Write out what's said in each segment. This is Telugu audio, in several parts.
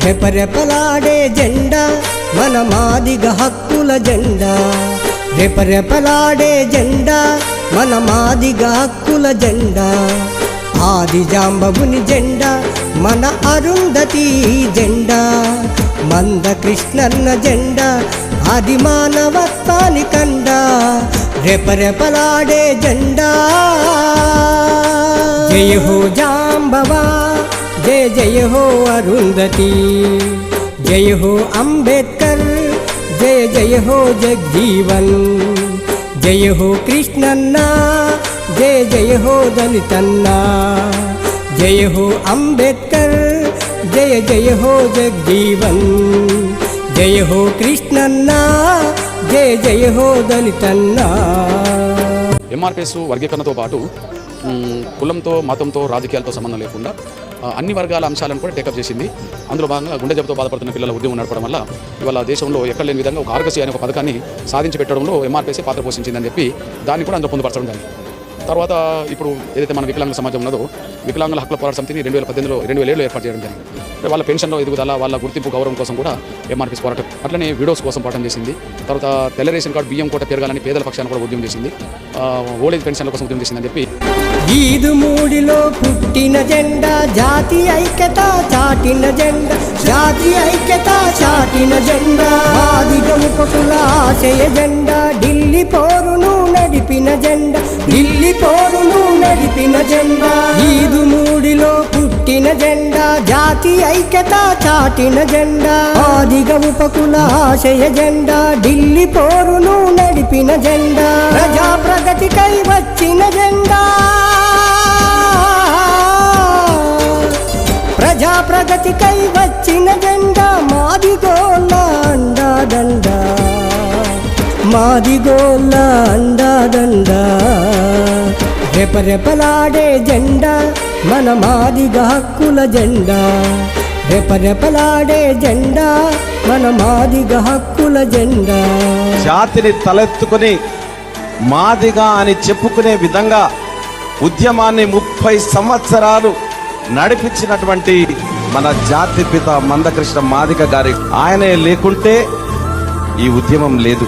రెపరెపలాడే జెండా మన మాదిగ హక్కుల జెండా. రెపరెపలాడే జెండా మన మాదిగ హక్కుల జెండా. ఆది జాంబవుని జెండా మన అరుంధతి జెండా. మంద కృష్ణన్న జెండా ఆది మానవత్వాని కండ. రెపరెపలాడే జెండా. జయ హో జాంబవా, జయ జయ హో అరుంధతి, జయ హో అంబేద్కర్, జయ జయ హో జగజీవన్. జయ హో కృష్ణన్న, జయ జయ హో దళితన్న. జయ హో అంబేద్కర్, జయ జయ హో జగజీవన్. జయ హో కృష్ణన్న, జయ జయ హో దళితన్న. ఎంఆర్పిఎస్ వర్గీకరణతో పాటు కులంతో, మతంతో, రాజకీయాలతో సంబంధం లేకుండా అన్ని వర్గాల అంశాలను కూడా టేకప్ చేసింది. అందులో భాగంగా గుండె జబ్బుతో బాధపడుతున్న పిల్లల ఉద్యమం నడపడం వల్ల ఇవాళ దేశంలో ఎక్కడ లేని విధంగా ఒక ఆర్గసీ అనే ఒక పథకాన్ని సాధించి పెట్టడంలో ఎంఆర్పిఎస్ పాత్ర పోషించిందని చెప్పి దాన్ని కూడా అందులో పొందుపరచడం జరిగింది. తర్వాత ఇప్పుడు ఏదైతే మన వికలాంగుల సమాజం ఉన్నదో వికలాంగుల హక్కుల పోరాట సమితిని 2017లో ఏర్పాటు చేయడం జరిగింది. వాళ్ళ పెన్షన్లో ఎదుగుదల, వాళ్ళ గుర్తింపు, గౌరవం కోసం కూడా ఎంఆర్పిఎస్ పోరాటం. అట్లనే వీడియోస్ కోసం పోరాటం చేసింది. తర్వాత తెల్ల రేషన్ కార్డు బియ్యం కోట పెరగాలని పేదల పక్షాన్ని కూడా ఉద్యమం చేసింది. ఓల్డ్ ఏజ్ పెన్షన్ల కోసం ఉద్యమం చేసిందని చెప్పి. ఈదు మూడిలో పుట్టిన జెండా జాతి ఐక్యత చాటిన జెండా. జాతి ఐక్యత చాటిన జెండా. మాదిగ ముఖకుల ఆశయ జెండా. ఢిల్లీ పోరును నడిపిన జెండా. ఢిల్లీ పోరును నడిపిన జెండా. ఈదు మూడిలో పుట్టిన జెండా జాతి ఐక్యత చాటిన జెండా. మాదిగ ముఖకుల ఆశయ జెండా. ఢిల్లీ పోరును నడిపిన జెండా. ప్రజా ప్రగతికై వచ్చిన జెండా. ప్రజా ప్రగతికై వచ్చిన జెండా. మాదిగోళ్ళ అండాదండ. మాదిగోళ్ళ అండాదండ. రెపరెపలాడే జెండా మన మాదిగ హక్కుల జెండా. రెపరెపలాడే జెండా మన మాదిగ హక్కుల జెండా. జాతిని తలెత్తుకుని మాదిగా అని చెప్పుకునే విధంగా ఉద్యమాన్ని 30 సంవత్సరాలు నడిపించినటువంటి మన జాతిపిత మందకృష్ణ మాదిగ గారి, ఆయనే లేకుంటే ఈ ఉద్యమం లేదు.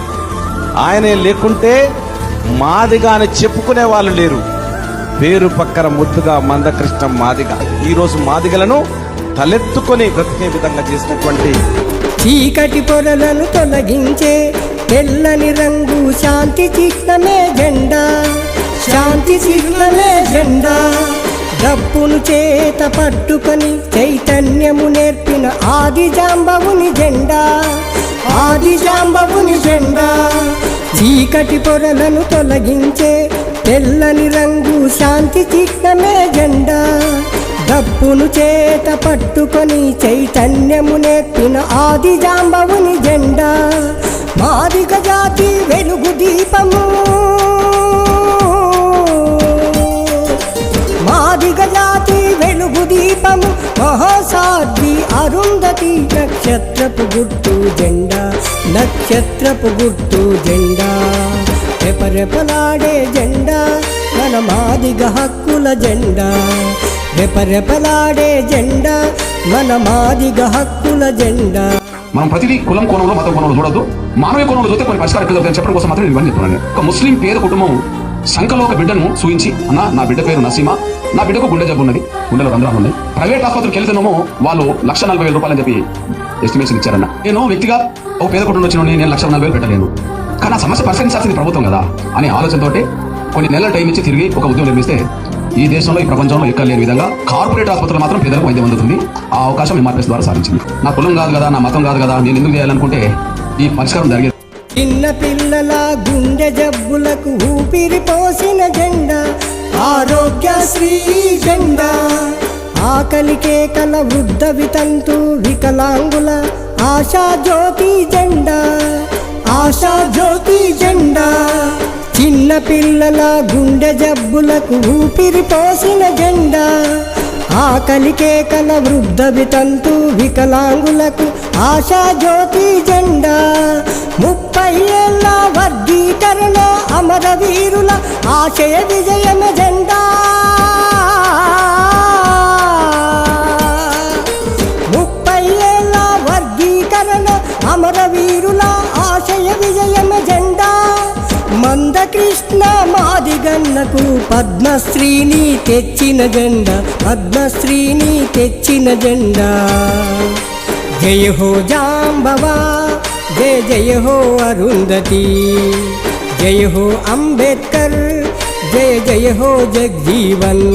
ఆయనే లేకుంటే మాదిగా అని చెప్పుకునే వాళ్ళు లేరు. పేరు పక్కన ముద్దుగా మందకృష్ణ మాదిగ ఈరోజు మాదిగలను తలెత్తుకొని బ్రతికే విధంగా చేసినటువంటి చీకటి పొరలను తొలగించే తెల్లని రంగు శాంతి చిహ్నమే జెండా. శాంతి చిహ్నమే జెండా. డప్పును చేత పట్టుకొని చైతన్యము నేర్పిన ఆది జాంబవుని జెండా. ఆది జాంబవుని జెండా. చీకటి పొరలను తొలగించే తెల్లని రంగు శాంతి చిహ్నమే జెండా. డప్పును చేత పట్టుకొని చైతన్యము నేర్పిన ఆది జాంబవుని జెండా. మాదిగ జాతి వెలుగు దీపము. మాదిగ జాతి వెలుగు దీపము. మహాసాధ్వి అరుంధతి నక్షత్రపు గుర్తు జెండా. నక్షత్రపు గుర్తు జెండా. రెపరెపలాడే జెండా మన మాదిగ హక్కుల జెండా. రెపరెపలాడే జెండా మన మాదిగ హక్కుల జెండా. మనం ప్రతిదీ కులం కోణంలో, మతం కోణంలో చూడొద్దు. మానవ కోణంలో చూస్తే కొన్ని పరిష్కారం ఎక్కడ చెప్పడం కోసం మాత్రం ఇవన్నీ చెప్తున్నాను. ఒక ముస్లిం పేద కుటుంబం సంఖలో ఒక బిడ్డను సూచించి, అన్న నా బిడ్డ పేరు నసీమా, నా బిడ్డకు గుండె జబ్బు ఉన్నది, గుండెలో రంధ్రాలు ఉన్నాయి, ప్రైవేట్ ఆసుపత్రికి వెళ్తున్నామో వాళ్ళు 1,40,000 రూపాయలు అని చెప్పి ఎస్టిమేషన్ ఇచ్చారన్న. నేను వ్యక్తిగా ఒక పేద కుటుంబం వచ్చిన నేను 1,40,000 పెట్టలేను, కానీ ఆ సమస్య పరిష్కరించాల్సింది ప్రభుత్వం కదా అనే ఆలోచనతోటి కొన్ని నెలల టైం ఇచ్చి తిరిగి ఒక ఉద్యోగం నిర్మిస్తే ఈ దేశంలో, ఈ ప్రపంచంలో ఎక్కడ లేని విధంగా కార్పొరేట్ ఆసుపత్రులు మాత్రం పేదలకు వైద్యం అందుతుంది. ఆ అవకాశం ఎంఆర్పిఎస్ ద్వారా సాధించింది. నా కులం కాదు కదా, నా మతం కాదు కదా, నేను ఎందుకు చేయాలనుకుంటే ఈ పరిష్కారం జరిగేది. చిన్న పిల్లల గుండె జబ్బులకు ఊపిరి పోసిన జెండా. ఆరోగ్యశ్రీ జెండా. ఆకలి కేకల వృద్ధ వితంతు వికలాంగుల ఆశా జ్యోతి జెండా. ఆశా జ్యోతి జెండా. చిన్న పిల్లల గుండె జబ్బులకు ఊపిరి పోసిన జెండా. ఆకలి కేకల వృద్ధ వితంతు వికలాంగులకు ఆశా జ్యోతి జెండా. 30 ఏళ్ల వర్గీకరణ అమరవీరుల ఆశయ విజయమ జెండా. 30 ఏళ్ల కృష్ణ మాదిగన్నకు పద్మశ్రీని తెచ్చిన జెండా, పద్మశ్రీని తెచ్చిన జెండా. జయ హో జాంబవా, జయ జయ హో అరుంధతి, జయ హో అంబేద్కర్, జయ జయ హో జగజీవన్.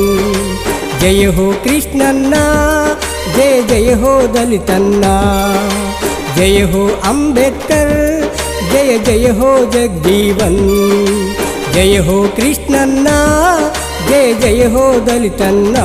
జయ హో కృష్ణన్న, జయ జయ హో దళితన్న, జయ హో అంబేద్కర్, జయ జయ హో జగజీవన్. జయ హో కృష్ణన్న, జయ జయ హో దళితన్న.